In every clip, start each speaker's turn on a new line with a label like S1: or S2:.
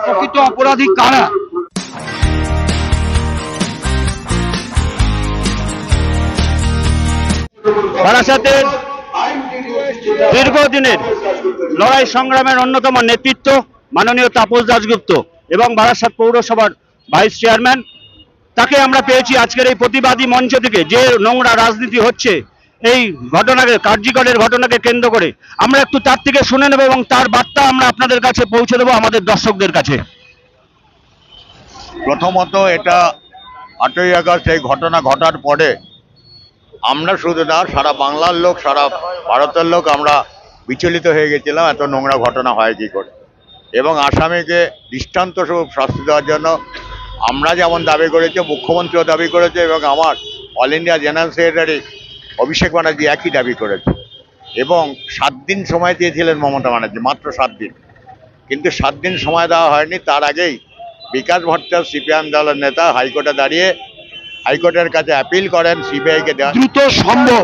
S1: প্রকৃত অপরাধী কারা।
S2: বারাসাতের দীর্ঘদিনের লড়াই সংগ্রামের অন্যতম নেতৃত্ব মাননীয় তাপস দাশগুপ্ত এবং বারাসাত পৌরসভার ভাইস চেয়ারম্যান, তাকে আমরা পেয়েছি আজকের এই প্রতিবাদী মঞ্চ থেকে। যে নোংরা রাজনীতি হচ্ছে এই ঘটনাকে, কার্যকরের ঘটনাকে কেন্দ্র করে, আমরা একটু তার থেকে শুনে নেব এবং তার বার্তা আমরা আপনাদের কাছে পৌঁছে দেবো, আমাদের দর্শকদের কাছে।
S3: প্রথমত, এটা 8ই আগস্ট এই ঘটনা ঘটার পরে আমরা শুধু না, সারা বাংলার লোক, সারা ভারতের লোক আমরা বিচলিত হয়ে গেছিলাম এত নোংরা ঘটনা হয় কি করে। এবং আসামিকে দৃষ্টান্তস্বরূপ শাস্তি দেওয়ার জন্য আমরা যেমন দাবি করেছি, মুখ্যমন্ত্রীও দাবি করেছে এবং আমার all India general secretary Abhishek Banerjee একই দাবি করেছে। এবং 7 দিন সময় দিয়েছিলেন মমতা ব্যানার্জি, মাত্র 7 দিন। কিন্তু 7 দিন সময় দেওয়া হয়নি, তার আগেই বিকাশ ভট্টাচার্য সিপিএম দলের নেতা হাইকোর্টে দাঁড়িয়ে হাইকোর্টের কাছে অ্যাপিল করেন সিবিআইকে দেওয়া
S1: দ্রুত সম্ভব,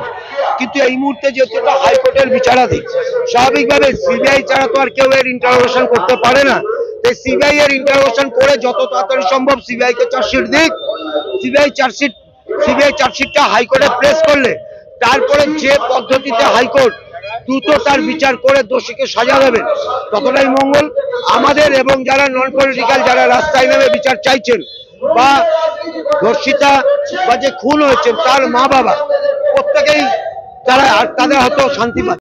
S1: কিন্তু এই মুহূর্তে যেহেতু এটা হাইকোর্টের বিচারাধীন, স্বাভাবিকভাবে সিবিআই ছাড়া তো আর কেউ এর ইন্টারোগেশন করতে পারে না। তাই সিবিআই এর ইন্টারোগেশন করে যত তাড়াতাড়ি সম্ভব সিবিআই কে চার্জশিট দিক। সিবিআই চার্জশিটটা হাইকোর্টে প্রেস করলে তারপরে যে পদ্ধতিতে হাইকোর্ট দ্রুত তার বিচার করে দোষীকে সাজা দেবেন, ততটাই মঙ্গল আমাদের এবং যারা নন পলিটিক্যাল, যারা রাস্তায় নেমে বিচার চাইছেন বা ধর্ষিতা বা যে খুন হয়েছেন তার মা বাবা, প্রত্যেকেই তারা তাদের হয়তো শান্তি পাচ্ছে।